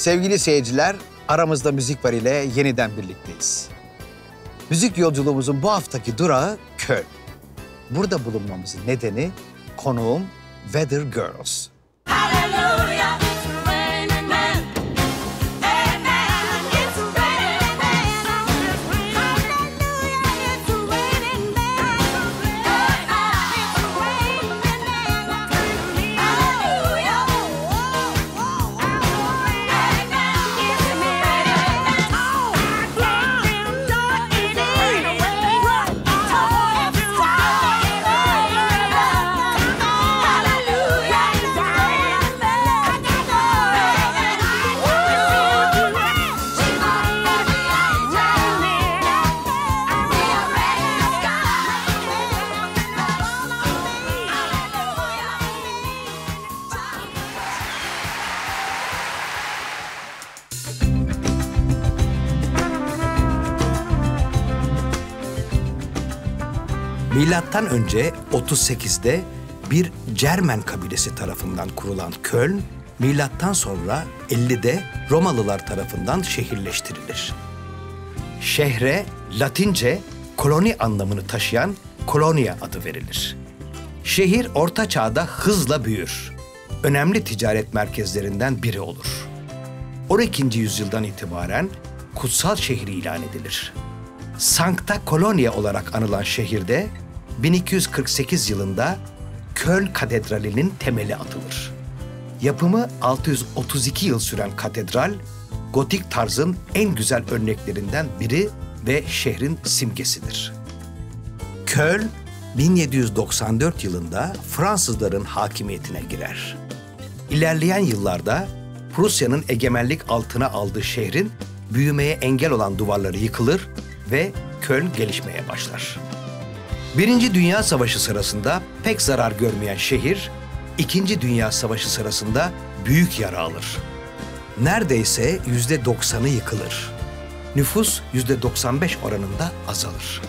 Sevgili seyirciler, Aramızda Müzik Var ile yeniden birlikteyiz. Müzik yolculuğumuzun bu haftaki durağı Köln. Burada bulunmamızın nedeni konuğum Weather Girls. Milattan önce 38'de bir Cermen kabilesi tarafından kurulan Köln, milattan sonra 50'de Romalılar tarafından şehirleştirilir. Şehre Latince koloni anlamını taşıyan Kolonia adı verilir. Şehir Orta Çağ'da hızla büyür. Önemli ticaret merkezlerinden biri olur. 12. yüzyıldan itibaren kutsal şehri ilan edilir. Sancta Colonia olarak anılan şehirde 1248 yılında Köln Katedrali'nin temeli atılır. Yapımı 632 yıl süren katedral, gotik tarzın en güzel örneklerinden biri ve şehrin simgesidir. Köln, 1794 yılında Fransızların hakimiyetine girer. İlerleyen yıllarda Prusya'nın egemenlik altına aldığı şehrin büyümeye engel olan duvarları yıkılır ve Köln gelişmeye başlar. Birinci Dünya Savaşı sırasında pek zarar görmeyen şehir, İkinci Dünya Savaşı sırasında büyük yara alır. Neredeyse %90'ı yıkılır. Nüfus %95 oranında azalır.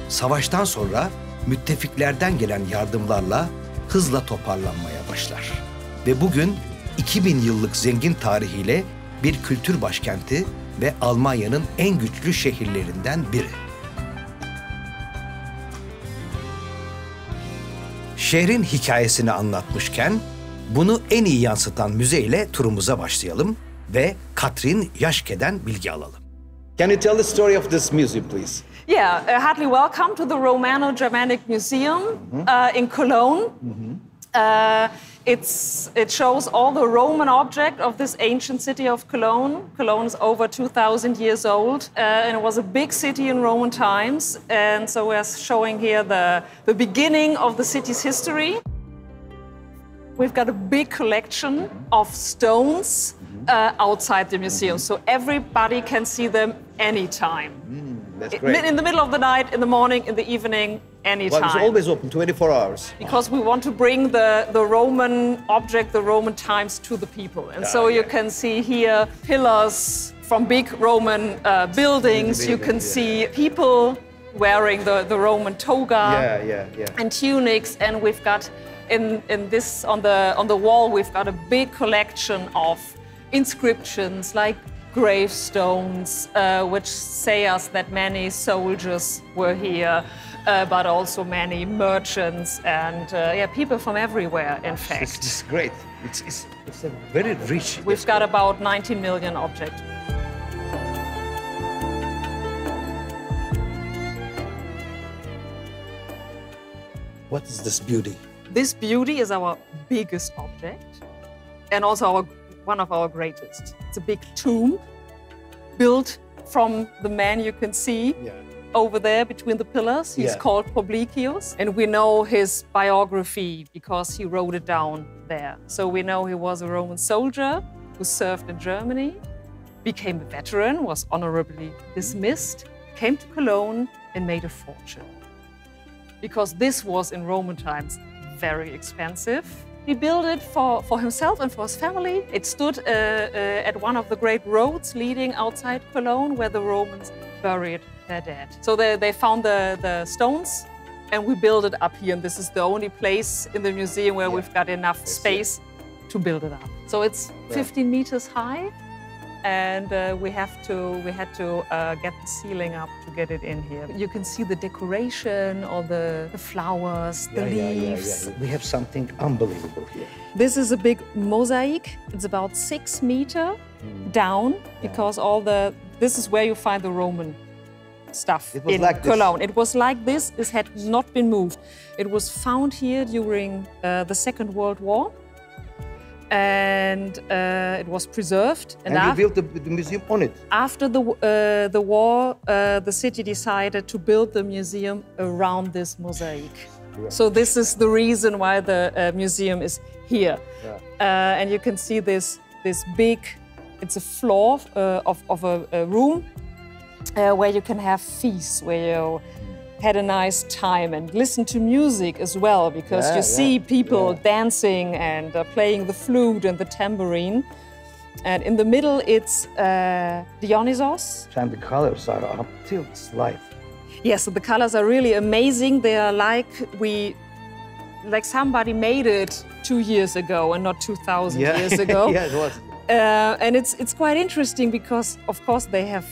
Savaştan sonra müttefiklerden gelen yardımlarla hızla toparlanmaya başlar. Ve bugün 2000 yıllık zengin tarihiyle bir kültür başkenti ve Almanya'nın en güçlü şehirlerinden biri. Şehrin hikayesini anlatmışken bunu en iyi yansıtan müze ile turumuza başlayalım ve Katrin Yaşke'den bilgi alalım. Can you tell the story of this museum, please? Yeah, heartily welcome to the Romano-Germanic Museum in Cologne. It shows all the Roman object of this ancient city of Cologne. Cologne is over 2,000 years old, and it was a big city in Roman times. And so we're showing here the beginning of the city's history. We've got a big collection of stones outside the museum, so everybody can see them anytime. That's great. In the middle of the night, in the morning, in the evening, anytime. Well, it's always open, 24 hours. Because we want to bring the Roman object, the Roman times to the people. And so you can see here pillars from big Roman buildings. You can see people wearing the Roman toga and tunics. And we've got in this on the wall, we've got a big collection of inscriptions like gravestones, which say us that many soldiers were here, but also many merchants and people from everywhere, in fact. It's great. It's a very rich. We've got about 90 million objects. What is this beauty? This beauty is our biggest object and also one of our greatest. It's a big tomb built from the man you can see over there between the pillars. He's called Publicius, and we know his biography because he wrote it down there. So we know he was a Roman soldier who served in Germany, became a veteran, was honorably dismissed, came to Cologne and made a fortune. Because this was in Roman times very expensive. He built it for himself and for his family. It stood at one of the great roads leading outside Cologne where the Romans buried their dead. So they found the stones and we built it up here. And this is the only place in the museum where we've got enough space to build it up. So it's 15 meters high and we had to get the ceiling up to get it in here. You can see the decoration, all the flowers, the leaves. We have something unbelievable here. This is a big mosaic. It's about 6 meters down because this is where you find the Roman stuff in Cologne. It was like this. It had not been moved. It was found here during the Second World War. And it was preserved. And you built the museum on it. After the war, the city decided to build the museum around this mosaic. Yeah. So this is the reason why the museum is here. Yeah. And you can see this big, it's a floor of a room where you can have feasts, where you had a nice time and listen to music as well, because you see people dancing and playing the flute and the tambourine. And in the middle, it's Dionysos. And the colors are up till its life. Yes, so the colors are really amazing. They are like somebody made it 2 years ago and not 2,000 years ago. Yeah, it was. And it's quite interesting because, of course, they have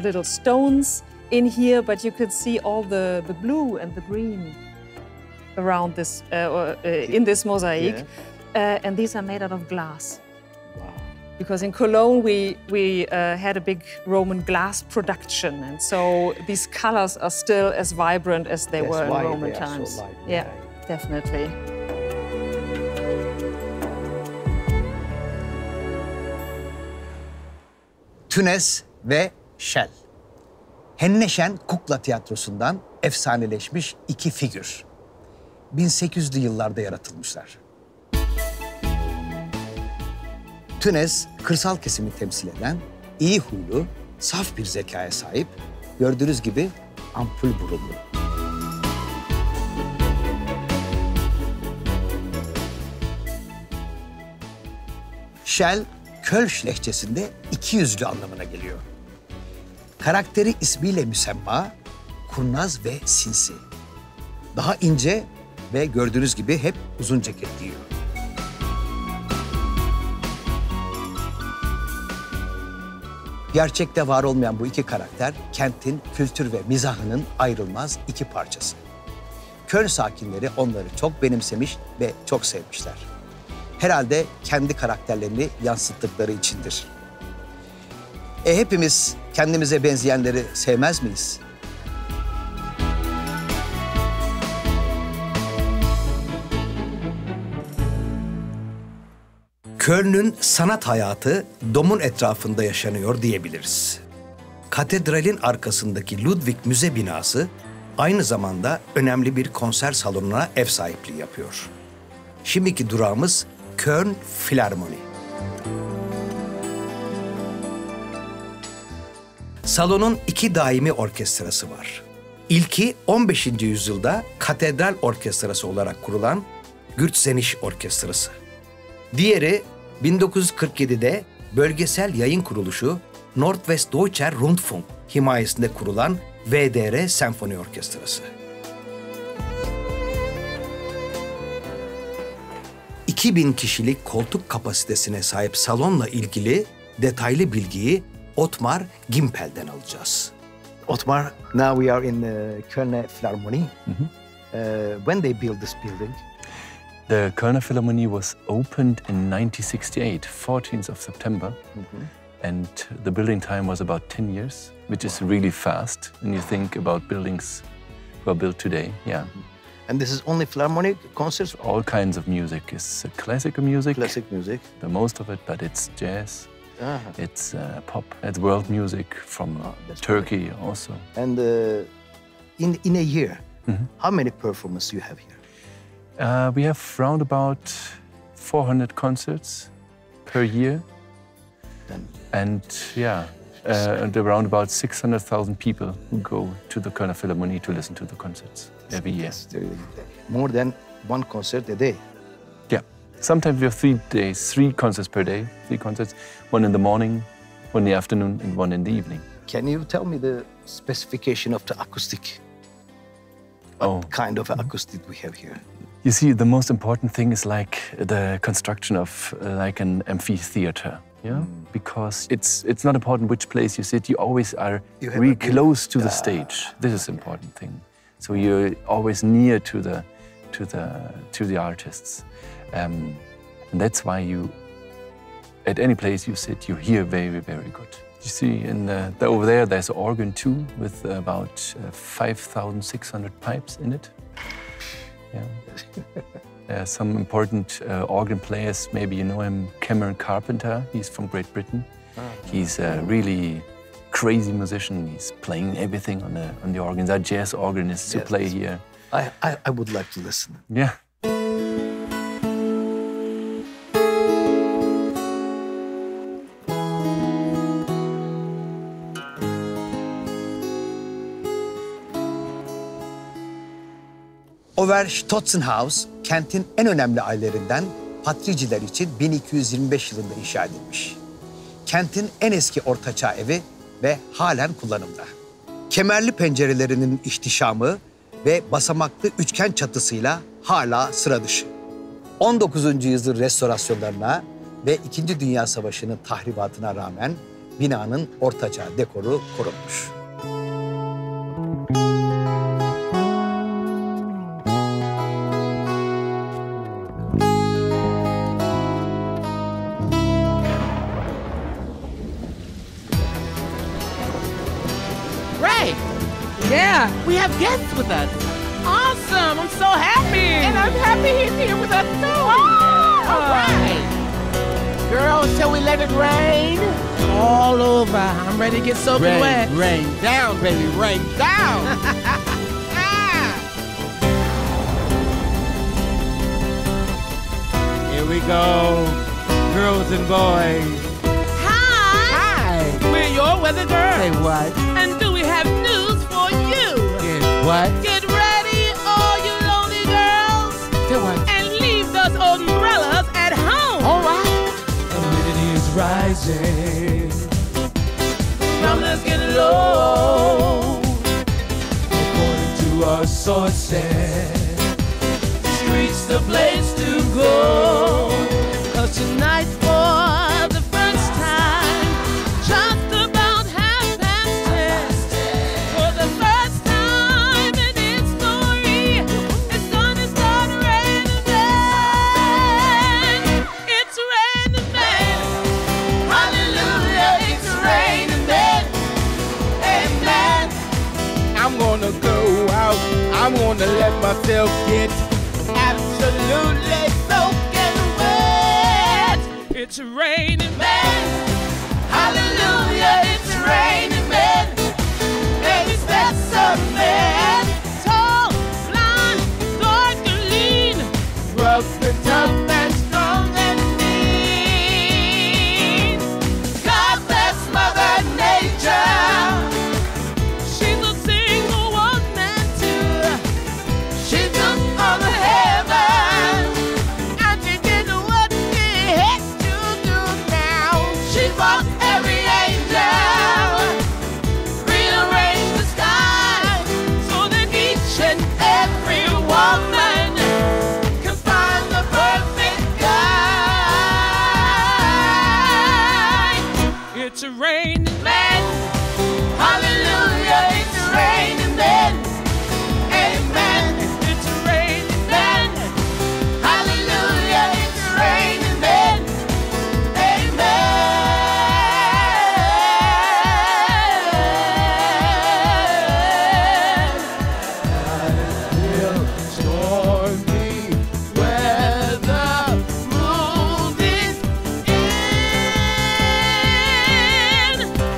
little stones in here, but you could see all the blue and the green around this in this mosaic, and these are made out of glass. Wow! Because in Cologne we had a big Roman glass production, and so these colors are still as vibrant as they were in Roman times. So yeah, definitely. Tünez ve Shell. Henneşen Kukla Tiyatrosu'ndan efsaneleşmiş iki figür. 1800'lü yıllarda yaratılmışlar. Tünez, kırsal kesimi temsil eden, iyi huylu, saf bir zekaya sahip, gördüğünüz gibi ampul burunlu. Shell, Köln lehçesinde ikiyüzlü anlamına geliyor. Karakteri ismiyle müsemma, kurnaz ve sinsi. Daha ince ve gördüğünüz gibi hep uzun ceket giyiyor. Gerçekte var olmayan bu iki karakter, kentin kültür ve mizahının ayrılmaz iki parçası. Köln sakinleri onları çok benimsemiş ve çok sevmişler. Herhalde kendi karakterlerini yansıttıkları içindir. Hepimiz kendimize benzeyenleri sevmez miyiz? Köln'ün sanat hayatı Dom'un etrafında yaşanıyor diyebiliriz. Katedralin arkasındaki Ludwig Müze binası aynı zamanda önemli bir konser salonuna ev sahipliği yapıyor. Şimdiki durağımız Köln Filarmoni. Salonun iki daimi orkestrası var. İlki 15. yüzyılda katedral orkestrası olarak kurulan Gürtzeniş Orkestrası. Diğeri 1947'de bölgesel yayın kuruluşu Nordwestdeutscher Rundfunk himayesinde kurulan VDR Senfoni Orkestrası. 2000 kişilik koltuk kapasitesine sahip salonla ilgili detaylı bilgiyi Otmar Gimpel'den alacağız. Otmar, now we are in Köln Philharmonie. When they built this building? The Köln Philharmonie was opened in 1968, 14th of September. And the building time was about 10 years, which is really fast when you think about buildings who are built today. Yeah. And this is only philharmonic concerts? All kinds of music. It's classical music. Classic music. The most of it, but it's jazz. It's pop. It's world music from Turkey also. And in a year, how many performances you have here? We have round about 400 concerts per year. And and around about 600,000 people who go to the Köln Philharmonie to listen to the concerts every year. More than one concert a day. Yeah. Sometimes we have 3 days, 3 concerts per day, 3 concerts. One in the morning, one in the afternoon, and one in the evening. Can you tell me the specification of the acoustic? What kind of acoustic we have here? You see, the most important thing is like the construction of like an amphitheater. Yeah, because it's not important which place you sit. You always are You have really a good- close to the stage. This is the important thing. So you're always near to the artists, and that's why you, at any place you sit, you hear very, very good. You see, over there, there's an organ too, with about 5,600 pipes in it. Yeah. Some important organ players, maybe you know him, Cameron Carpenter. He's from Great Britain. He's a really crazy musician. He's playing everything on the organs. Our jazz organists who play here. I would like to listen. Yeah. Oberstotzenhaus, kentin en önemli ailelerinden Patriciler için 1225 yılında inşa edilmiş. Kentin en eski ortaçağ evi ve halen kullanımda. Kemerli pencerelerinin ihtişamı ve basamaklı üçgen çatısıyla hala sıra dışı. 19. yüzyıl restorasyonlarına ve 2. Dünya Savaşı'nın tahribatına rağmen binanın ortaçağ dekoru korunmuş. Yeah. We have guests with us. Awesome. I'm so happy. And I'm happy he's here with us too. All right. Girls, shall we let it rain? All over. I'm ready to get soaking wet. Rain down, baby, rain down. Here we go, girls and boys. Hi. We're your weather girls. Say what? And do we have news for you? What? Get ready, all you lonely girls. Say what? And leave those umbrellas at home. All right. Humidity is rising. Numbers get low. According to our sources, Streets the place to go. 'Cause tonight for the first time, just about 10:30, for the first time in history, it's gonna start raining men. It's raining men. Hallelujah, it's raining men. Amen. I'm gonna go out. I'm gonna let myself get Absolutely soaking wet. It's raining men. Hallelujah, it's raining men. Maybe that's a man. Tall, blonde, dark and lean, rough and tough and strong and mean. God bless Mother Nature. She's a single woman too. She took all the heaven, and she did what she had to do now. She brought every angel, rearranged the sky, so that each and every woman can find the perfect guy. It's a raining man. Hallelujah, it's raining men. Amen. It's raining men. Hallelujah, it's raining men. Amen. stormy Weather moving in,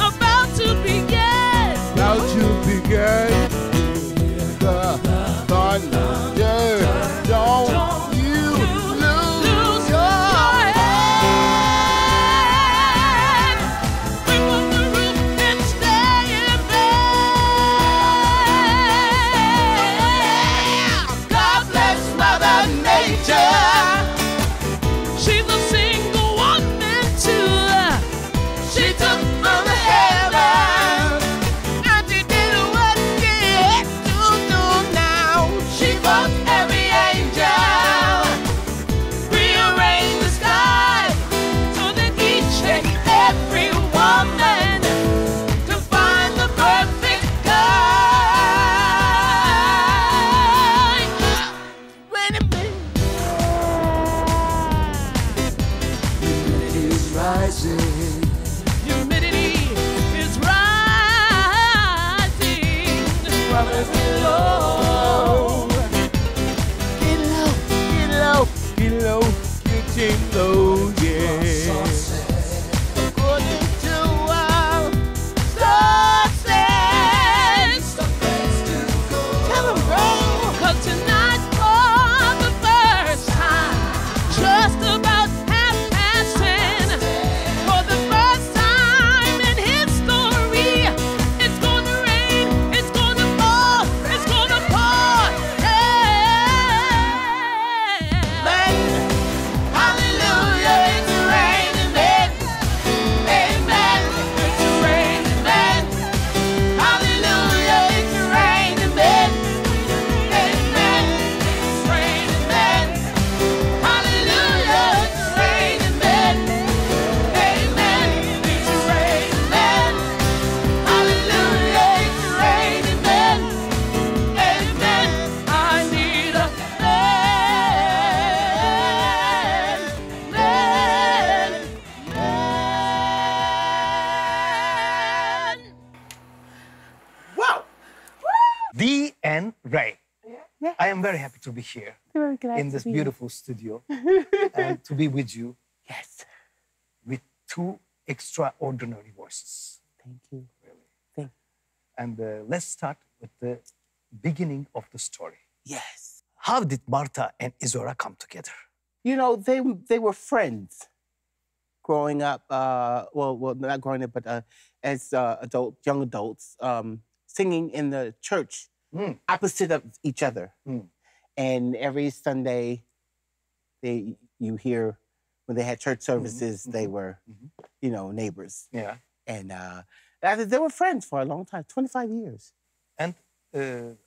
about to begin. about to begin. and Ray. Yeah. I am very happy to be here Very glad in to this be beautiful studio and to be with you here. Yes. with two extraordinary voices. Thank you. Really. Thank And let's start with the beginning of the story. Yes. How did Marta and Essaouira come together? You know, they were friends growing up. Well, not growing up, but as young adults, singing in the church opposite of each other. And every Sunday, you hear when they had church services, they were, you know, neighbors. Yeah. And they were friends for a long time, 25 years. And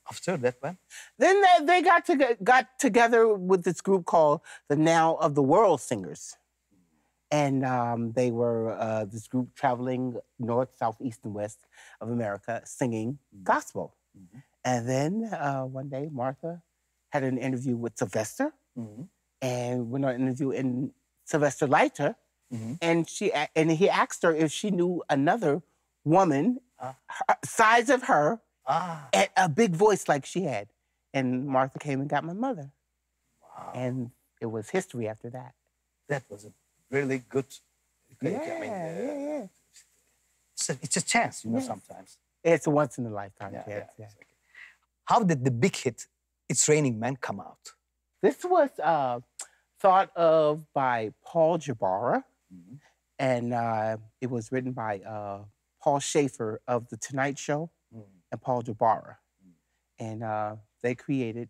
after that one? Then they got together with this group called the Now of the World Singers. And they were this group traveling north, south, east, and west of America singing gospel. And then one day, Martha had an interview with Sylvester and went on an interview, and Sylvester liked her. And he asked her if she knew another woman, size of her, and a big voice like she had. And Martha came and got my mother. Wow. And it was history after that. That was a really good... Yeah. It's a chance, you know, sometimes. It's a once in a lifetime chance. Yeah. How did the big hit, It's Raining Men, come out? This was thought of by Paul Jabara, and it was written by Paul Schaefer of The Tonight Show and Paul Jabara. And they created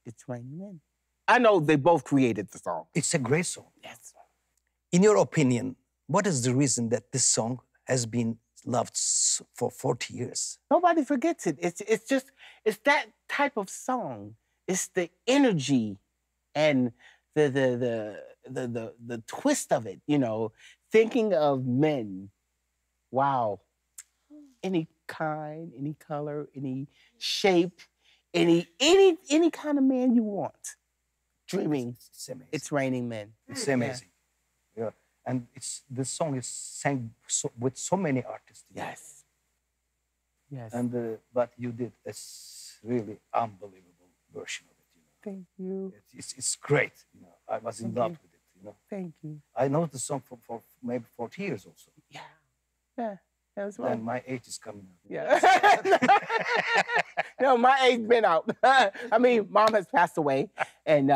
It's Raining Men. I know they both created the song. It's a great song. Yes. In your opinion, what is the reason that this song has been loved for 40 years? Nobody forgets it. It's that type of song. It's the energy and the twist of it, you know, thinking of men. Wow. Any kind, any color, any shape, any kind of man you want. Dreaming. It's amazing. It's Raining Men. It's amazing. Yeah. And this song is sang with so many artists. Yes. Yes. And but you did a really unbelievable version of it, you know. Thank you. It's great, you know. I was in love with it, you know. Thank you. I know the song for maybe 40 years also. Yeah. Yeah. That was And right. my age is coming out. Yeah. No, my age been out. I mean, Mom has passed away, and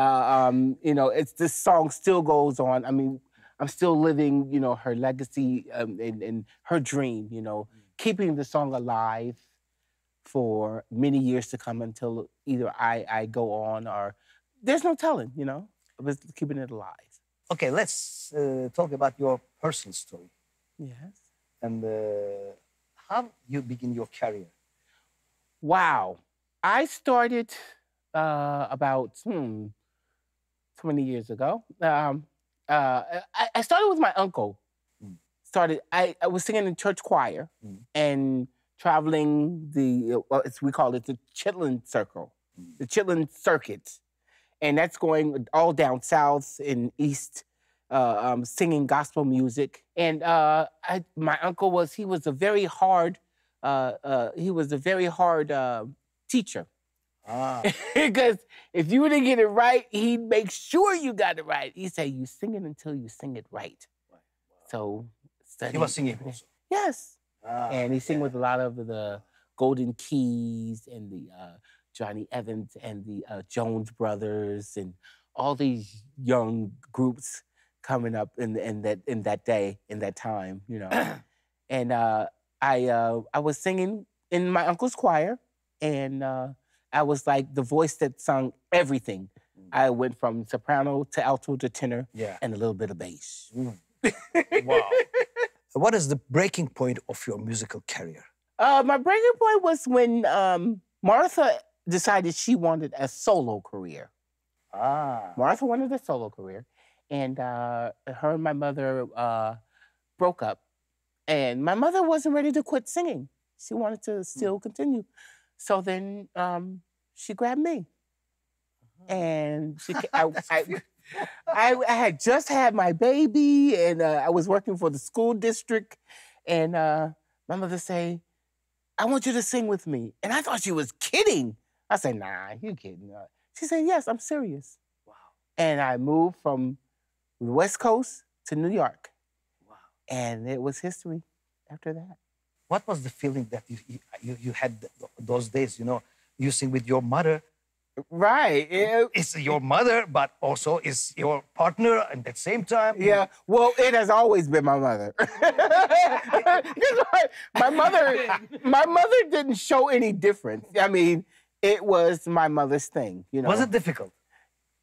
you know, this song still goes on. I mean, I'm still living, you know, her legacy and her dream. You know, keeping the song alive for many years to come until either I go on or there's no telling. You know, but keeping it alive. Okay, let's talk about your personal story Yes. and how you begin your career. Wow. I started about 20 years ago. I started with my uncle. I was singing in church choir and traveling we call it the Chitlin Circle, the Chitlin Circuit. And that's going all down south and east, singing gospel music. And my uncle was a very hard teacher. Because if you didn't get it right, he'd make sure you got it right. He'd say, you sing it until you sing it right. Wow. So He was singing also? Yes. And he sang with a lot of the Golden Keys and the Johnny Evans and the Jones Brothers and all these young groups coming up in that time, you know. And I was singing in my uncle's choir, and I was like the voice that sung everything. I went from soprano to alto to tenor, and a little bit of bass. Wow. What is the breaking point of your musical career? My breaking point was when Martha decided she wanted a solo career. Martha wanted a solo career, and her and my mother broke up. And my mother wasn't ready to quit singing. She wanted to still continue. So then she grabbed me. And I had just had my baby, and I was working for the school district. And my mother said, I want you to sing with me. And I thought she was kidding. I said, nah, you kidding. She said, yes, I'm serious. Wow. And I moved from the West Coast to New York. Wow. And it was history after that. What was the feeling that you had those days, you know, you sing with your mother? Right. It's your mother, but also is your partner at the same time. Yeah. Well, it has always been my mother. my mother didn't show any difference. I mean, it was my mother's thing, you know. Was it difficult?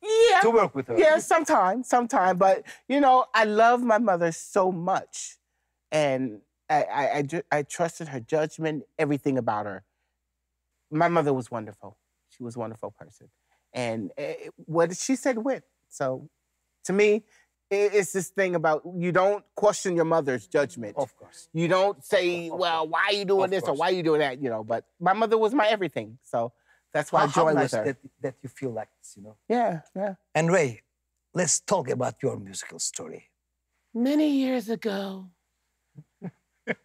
Yeah. To work with her? Yeah, sometimes. But, you know, I love my mother so much. And I trusted her judgment, everything about her. My mother was wonderful. She was a wonderful person. And what she said went. So to me, it's this thing about you don't question your mother's judgment. Of course. You don't say, well, why are you doing this or why are you doing that, you know. But my mother was my everything. So that's why I joined with her. That you feel like this, you know. Yeah, yeah. And Ray, let's talk about your musical story. Many years ago,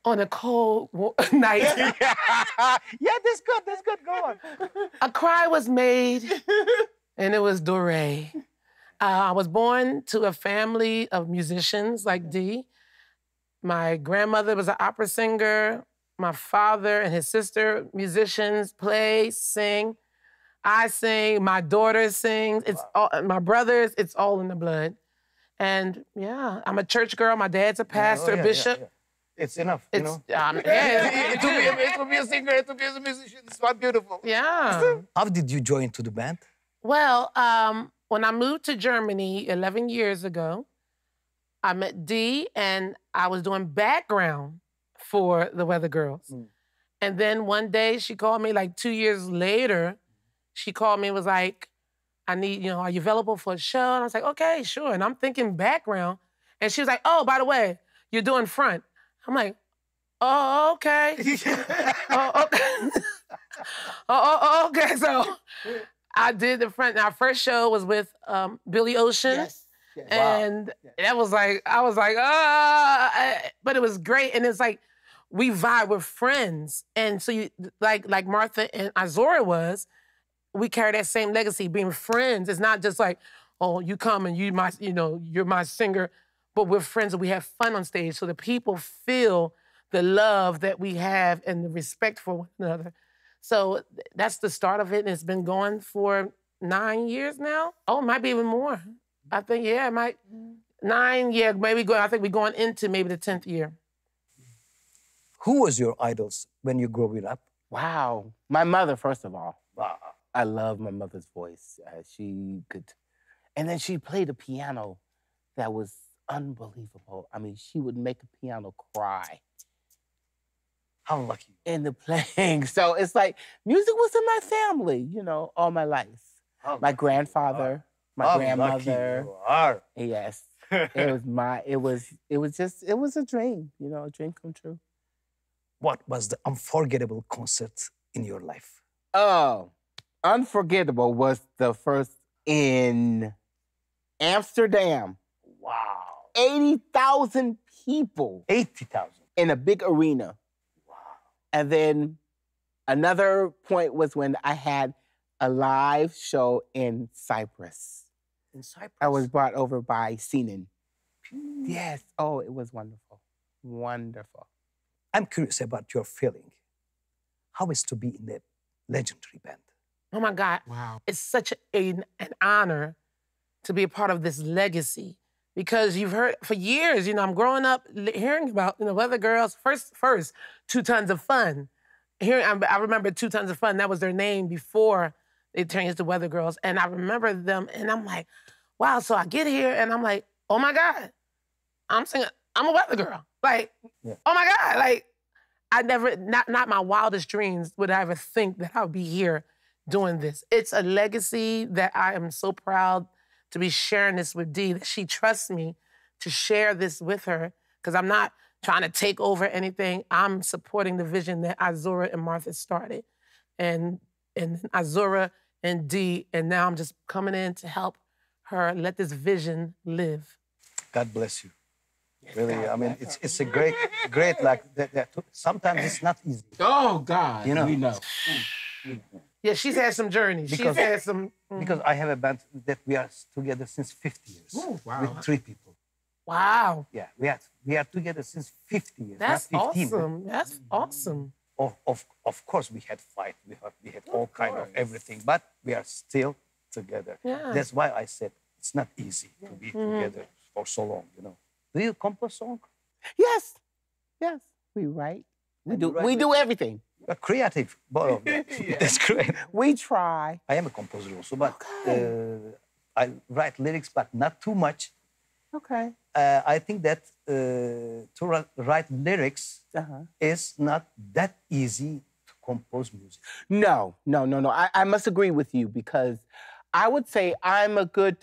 on a cold night, Yeah, that's good, go on. a cry was made, and it was Dorrey. I was born to a family of musicians like Dee. My grandmother was an opera singer. My father and his sister, musicians, play, sing. I sing, my daughter sings. It's all, my brothers, it's all in the blood. And yeah, I'm a church girl. My dad's a pastor, bishop. Yeah. It's enough, It's, you know. yeah. To be a singer, to be a musician, it's not beautiful. Yeah. How did you join to the band? Well, when I moved to Germany 11 years ago, I met Dee, and I was doing background for the Weather Girls. And then one day she called me, like 2 years later, she called me and was like, I need, you know, are you available for a show? And I was like, okay, sure. And I'm thinking background. And she was like, oh, by the way, you're doing front. I'm like, oh, okay. Oh, okay. Okay. So I did the front. Our first show was with Billy Ocean. Yes. And that was like, I was like, but it was great. And it's like, we vibe with friends. And so you, like Marta and Essaouira was, we carry that same legacy, being friends. It's not just like, oh, you come and you're my singer, but we're friends and we have fun on stage. So the people feel the love that we have and the respect for one another. So that's the start of it. And it's been going for 9 years now. Oh, it might be even more. I think, yeah, it might. 9, yeah, maybe I think we're going into maybe the 10th year. Who was your idols when you growing up? Wow. My mother, first of all. Wow. I love my mother's voice. She could, and then she played a piano that was unbelievable. I mean, she would make a piano cry. How lucky. In the playing. So it's like, music was in my family, you know, all my life. My grandfather, my grandmother. Lucky you are. Yes. It was a dream, you know, a dream come true. What was the unforgettable concert in your life? Oh, unforgettable was the first in Amsterdam. Wow. 80,000 people. 80,000. In a big arena. Wow. And then another point was when I had a live show in Cyprus. In Cyprus? I was brought over by Sinan. Yes. Oh, it was wonderful. Wonderful. I'm curious about your feeling. How is to be in the legendary band? Oh my God. Wow. It's such an honor to be a part of this legacy, because you've heard for years, you know, I'm growing up hearing about, you know, Weather Girls, first 2 Tons of Fun. I remember 2 Tons of Fun, that was their name before they changed to Weather Girls. And I remember them, and I'm like, wow, so I get here, and I'm like, oh my God, I'm singing, I'm a Weather Girl. Like, oh my God, like, I never, not my wildest dreams would I ever think that I would be here doing this. It's a legacy that I am so proud to be sharing this with Dee, that she trusts me to share this with her, because I'm not trying to take over anything. I'm supporting the vision that Essaouira and Marta started. And Essaouira and Dee, and now I'm just coming in to help her let this vision live. God bless you. Really, I mean, it's a great, like, sometimes it's not easy. Oh, God. You know. We know. Yeah, she's had some journeys. Because- She's had some. Because I have a band that we are together since 50 years. Ooh, wow. With 3 people. Wow. Yeah, we are together since 50 years. That's not 15. awesome. That's awesome. Of course, we had fight. We had all kind of everything, but we are still together. Yeah. That's why I said it's not easy to be together for so long. You know. Do you compose song? Yes, yes, we write. We And do. you write We with- do everything. You're creative, both of you. That's great. We try. I am a composer also, but I write lyrics, but not too much. Okay. I think that to write lyrics is not that easy to compose music. No. I must agree with you because I would say I'm a good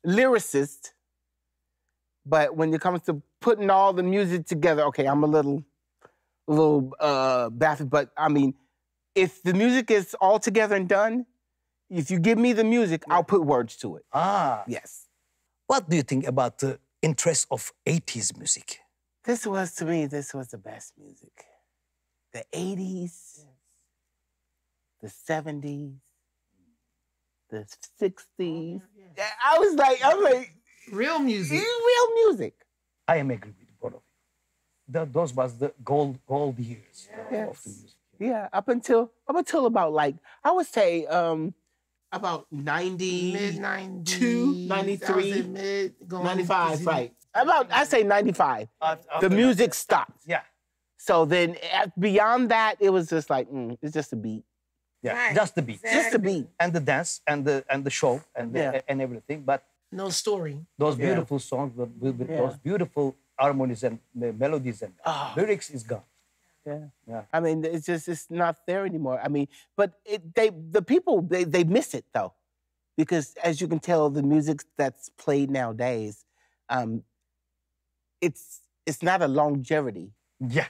lyricist, but when it comes to putting all the music together, okay, I'm a little baffled. But I mean, if the music is all together and done, if you give me the music, I'll put words to it. Ah, Yes. what do you think about the interest of 80s music? This was the best music. The 80s, the 70s, the 60s. I was like, Real music. real music. I am agree with both of you. Those was the gold years of the music. Yeah, up until about like I would say about 90, Mid 90s. 93, Mid, 95, right? I say 95. The music stopped. Yeah, So then beyond that, it was just like it's just a beat, yeah, Right. just the beat. just a beat. And the dance and the show and and everything. But No story. those beautiful songs with those beautiful harmonies and the melodies and lyrics is gone. Yeah. I mean, it's not there anymore. I mean, but the people miss it though, because as you can tell, the music that's played nowadays, it's not a longevity. Yeah,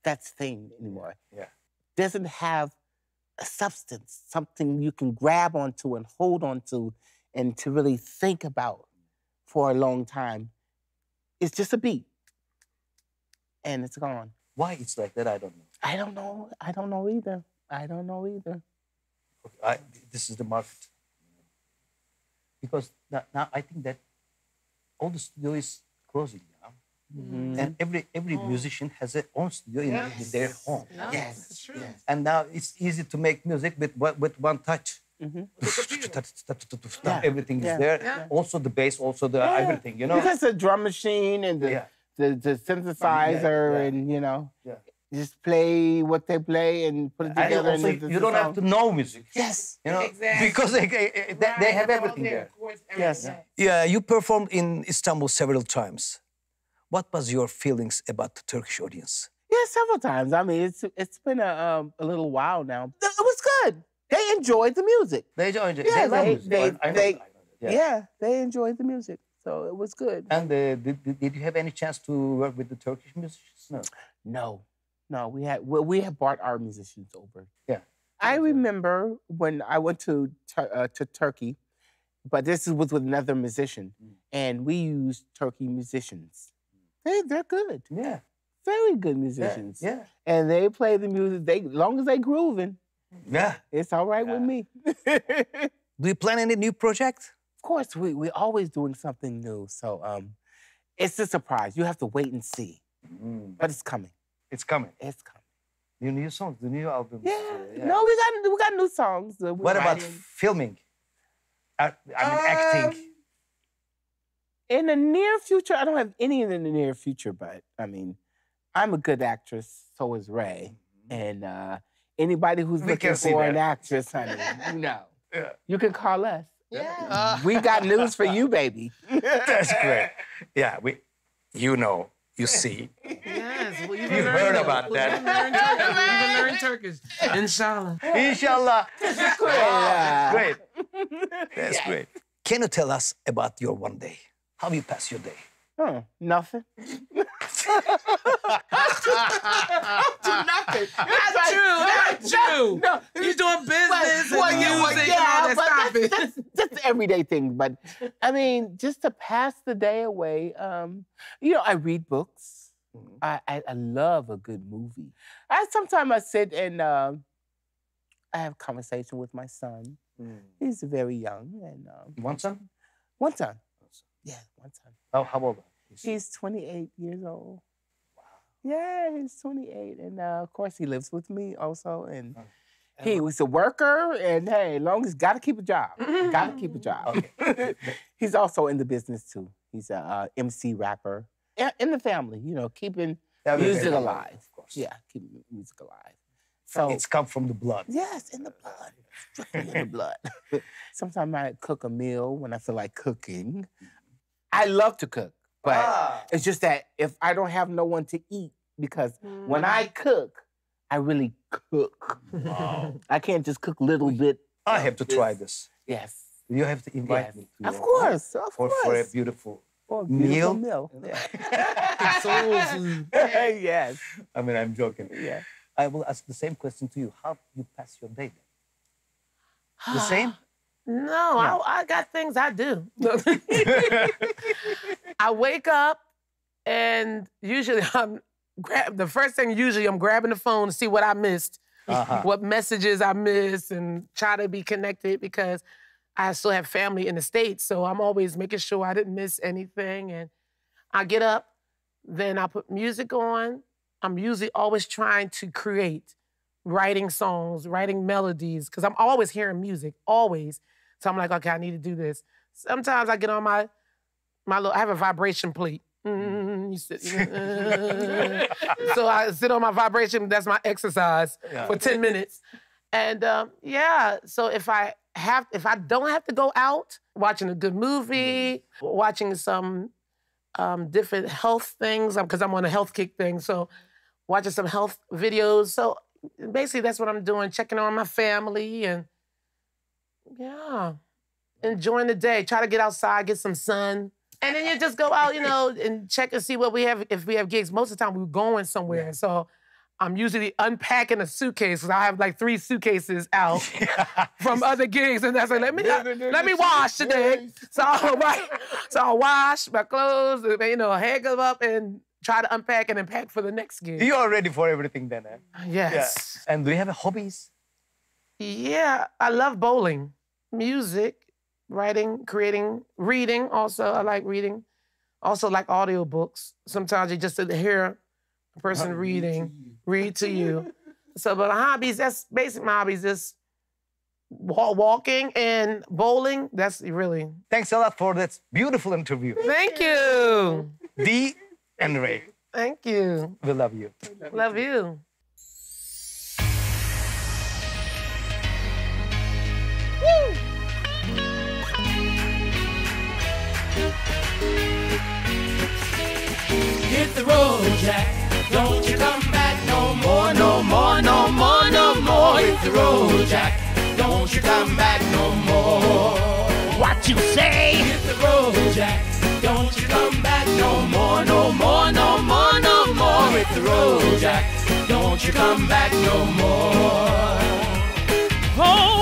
That's thing anymore. yeah. Doesn't have a substance, something you can grab onto and hold onto, and to really think about for a long time. It's just a beat, and it's gone. Why it's like that, I don't know. I don't know. I don't know either. This is the market. Because now I think that all the studio is closing now. And every musician has their own studio in their home. Yes. That's true. And now it's easy to make music with one touch. Everything is there. Yeah. Also the bass, also the everything, you know? Because the drum machine and the synthesizer and, you know, just play what they play and put it And together. also, and you don't have to know music. Yes. You know, Exactly. because they have everything there. Yes. Yeah, you performed in Istanbul several times. What was your feelings about the Turkish audience? Yeah, several times. I mean, it's been a little while now. It was good. They enjoyed the music. They enjoyed it. Yeah, love they- music. they- I know they- that. Yeah. Yeah, they enjoyed the music. So it was good. And did you have any chance to work with the Turkish musicians? No. No, we had brought our musicians over. Yeah. I remember when I went to Turkey, but this was with another musician, and we used Turkey musicians. They're good. Yeah. Very good musicians. Yeah. And they play the music. Long as they grooving, Yeah. it's all right with me. Do you plan any new project? Of course, we're always doing something new. So it's a surprise. You have to wait and see. But it's coming. It's coming. It's coming. Your new songs, the new album. Yeah. No, we got new songs. What about filming? Acting. In the near future, I don't have any in the near future, but I mean, I'm a good actress, so is Ray. And anybody who's We looking can see for an that. actress, honey, you know, Yeah. you can call us. Yeah. We got news for you, baby. That's great. Yeah, you know, you see. Yes. Well, you You heard about that. You learn Turkish. Inshallah. Inshallah. Yeah. Great. That's great. Can you tell us about your one day? How you pass your day? Nothing. Nothing. That's true. That's true. No, You're doing business and music and all that. but Stop it. that's everyday thing. But I mean, just to pass the day away, you know, I read books. I love a good movie. Sometimes I sit and I have conversation with my son. He's very young. And One son? one son. Yeah, one son. How old? He's 28 years old. Wow. Yeah, he's 28. And of course, he lives with me also. And he was a worker. And hey, long as got to keep a job. Got to keep a job. Okay. He's also in the business too. He's a MC rapper. In the family, you know, keeping music alive. Of course. Yeah, keeping music alive. So it's come from the blood. Yes, in the blood. Strictly in the blood. Sometimes I cook a meal when I feel like cooking. I love to cook, but it's just that if I don't have no one to eat, because when I cook, I really cook. Wow. I can't just cook little bit. I have to try this. Yes. You have to invite me to Of course, of for course. a beautiful For a beautiful meal. Yeah. soul food. Yes. I mean, I'm joking. Yeah. I will ask the same question to you. How do you pass your day then? The same? No, I got things I do. I wake up and usually the first thing I'm grabbing the phone to see what I missed, what messages I missed, and try to be connected because I still have family in the States, so I'm always making sure I didn't miss anything. And I get up, then I put music on. I'm usually always trying to create, writing songs, writing melodies, because I'm always hearing music, always. So I'm like, okay, I need to do this. Sometimes I get on my little, I have a vibration plate. So I sit on my vibration, that's my exercise for 10 minutes. And so if I don't have to go out, watching a good movie, watching some different health things, because I'm on a health kick thing, so watching some health videos. So basically that's what I'm doing, checking on my family and enjoying the day. Try to get outside, get some sun. And then you just go out, and check and see what we have, if we have gigs. Most of the time we're going somewhere. Yeah. So I'm usually unpacking a suitcase, because I have like 3 suitcases out from other gigs. And that's like, let me wash today. So I'll wash my clothes, hang them up and try to unpack and then pack for the next gig. You are ready for everything then, eh? Yes. Yeah. And do you have hobbies? Yeah, I love bowling, music, writing, creating, reading. Also, I like reading. Also like audiobooks. Sometimes you just hear a person read to you. So, but hobbies, that's basic my hobbies, just walking and bowling. That's really. Thanks a lot for that beautiful interview. Thank you. Dee and Ray. Thank you. We love you. Love you. Woo! Hit the road, Jack. Don't you come back no more, no more, no more, no more. Hit the road, Jack. Don't you come back no more. What you say? Hit the road, Jack. Don't you come back no more, no more, no more, no more. Hit the road, Jack. Don't you come back no more. Oh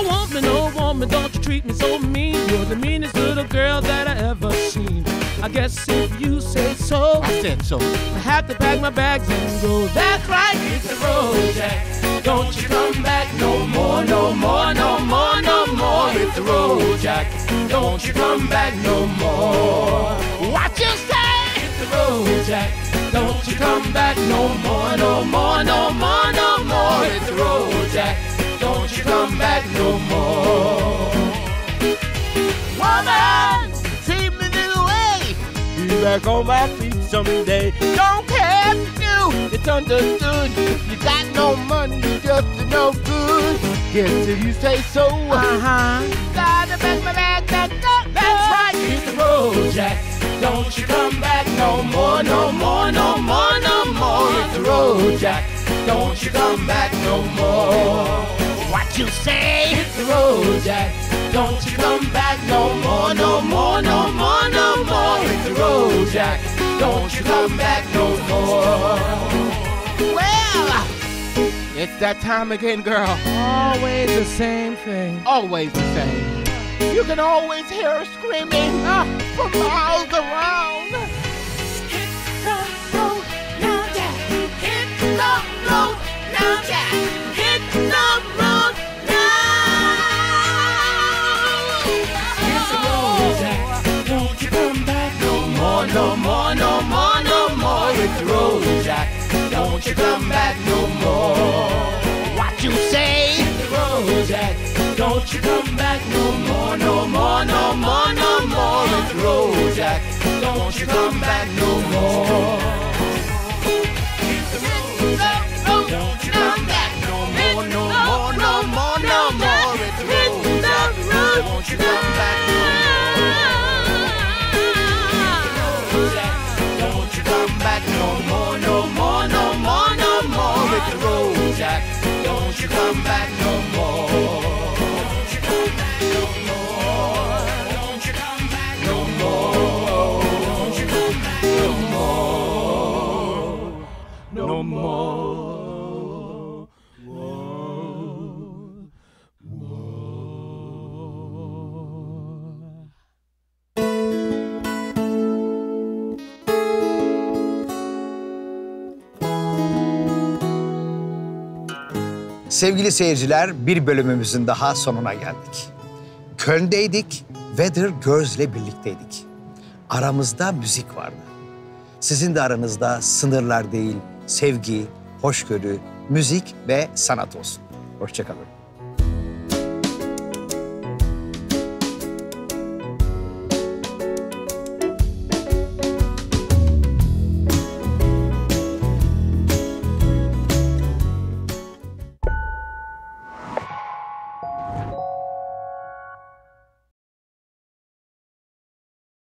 woman, don't you treat me so mean. You're the meanest little girl that I ever seen. I guess if you say so, I said so. I have to pack my bags and go. That's right, hit the road, Jack. Don't you come back no more, no more, no more, no more. Hit the road, Jack. Don't you come back no more. What you say? Hit the road, Jack. Don't you come back no more, no more, no more, no more. Hit the road, Jack. Don't you come back no more. Woman, take me this way. Be back on my feet someday. Don't care if you do, it's understood. You got no money, you just no good. Guess if you say so, gotta make my bag back up. That's right, hit the road, Jack. Don't you come back no more, no more, no more, no more. Hit the road, Jack. Don't you come back no more. What you say? Hit the road, Jack. Don't you come back no more, no more, no more, no more. Hit the road, Jack. Don't you come back no more. Well, it's that time again, girl. Always the same thing. Always the same. You can always hear her screaming from miles around. Hit the road now, Jack. Hit the road now, Jack. Hit the road now, no more. Sevgili seyirciler, bir bölümümüzün daha sonuna geldik. Köln'deydik, Weather Girls'le birlikteydik. Aramızda müzik vardı. Sizin de aranızda sınırlar değil, sevgi, hoşgörü, müzik ve sanat olsun. Hoşça kalın.